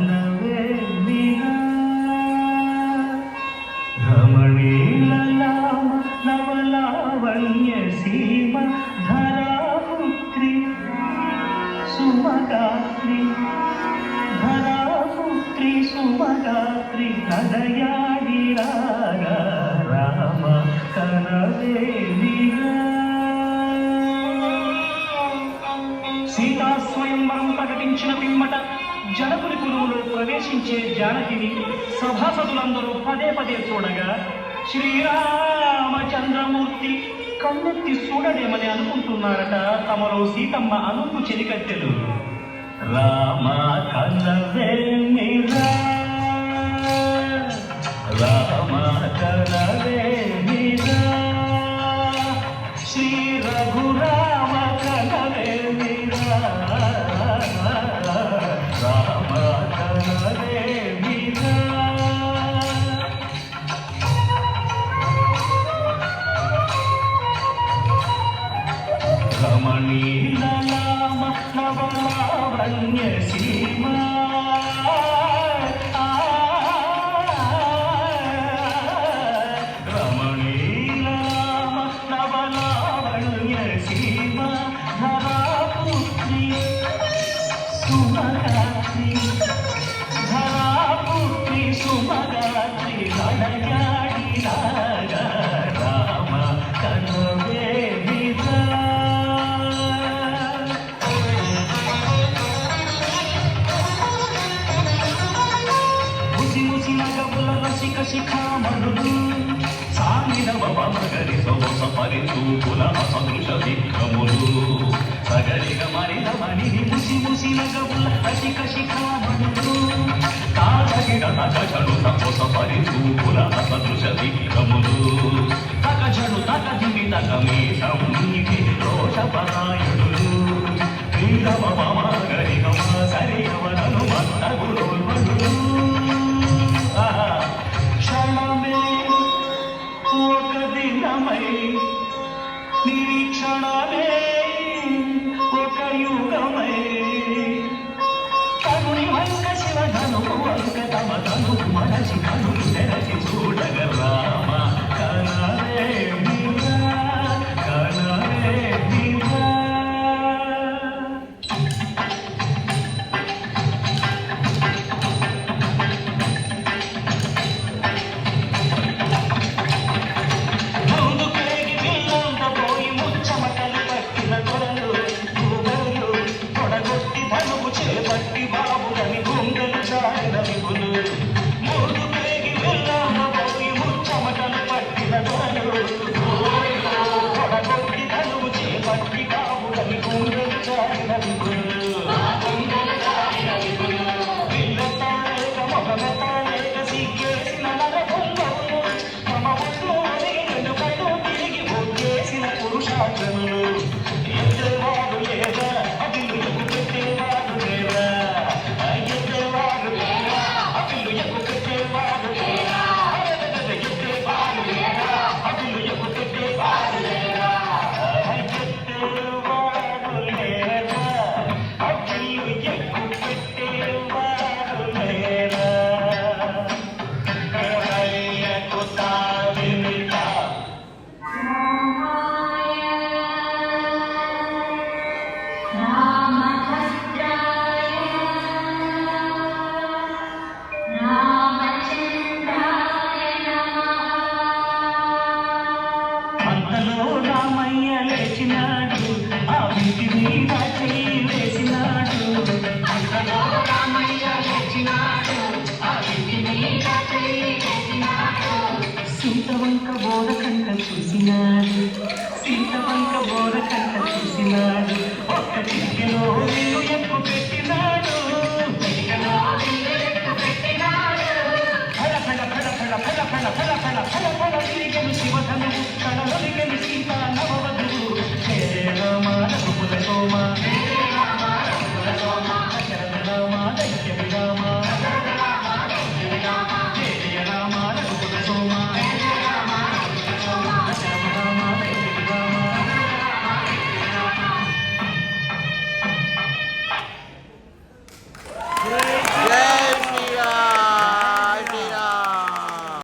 కన్నవే నిరా రమణీలలామ నవలావణ్య సీమ ధరాపుత్రి సుమగాత్రి ధరాపుత్రి సుమగాత్రి హృదయాడి రాగా రామ కనవే నిరా సీతా స్వయంవరం ప్రకటించిన పిమ్మట జనకుని కులువులో ప్రవేశించే జానకిని సభాసదులందరూ పదే పదే చూడగా శ్రీరామచంద్రమూర్తి కన్నెత్తి చూడలేమని అనుకుంటున్నారట తమలో సీతమ్మ అనుపు చెలికత్తెలు. రామ కన్నవే నిరా రామ కన్నవే నిరా శ్రీ రఘురామ కన్నవే నిరా రామ కన్నవే నిరా రమణీలలామ నవలావణ్య సీమ రమణీలలామ నవలావణ్య సీమ ధరాపుత్రి సుమగాత్రి ధరాపుత్రి సుమగాత్రి హృదయాడి రాగా రామ కన్నవే నిరా రసిక శిఖామణులు సామినవ మగరి సొగస పరిచూపుల అసదృశ విక్రములు సగరిగ మరిన మణిని ముసి ముసి నగవుల రసిక శిఖామణులు తాగిన తగజడు తపస పరిచూపుల అసదృశ విక్రములు తగజడు తగజిమి తగమీసం నీకి రోషపరాయుడు క్రీడమ మగరి గమ సరియవనను మత్తగులోల్వడు ఒక దినమై నిరీక్షణమే ఒక యుగమై తనుని వంక శివధను వంక తమ తను మనసి కను తెరచి చూడగ రామ కనవే నిరా కనవే నిరా చేపట్టి బాబులని గుండెలు చాలిన విపులు మూడు పేగి వెళ్ళబోయి ముచ్చమటలు పట్టిన దొరలు కొడగొట్టి తనువు చేపట్టి బాబులని గుండెలు చాలిన విపులు పిల్లతాలేక మొగమెతాలేక సిగ్గేసిన నరబొమ్మలు తమ ఒళ్ళు వెనుకలు తిరిగి బొగ్గేసిన పురుషార్థనులు ఎద్దవారు లేదా అభివృద్ధి పెట్టేవారు సీతవంక బోర కంట చూసినాడు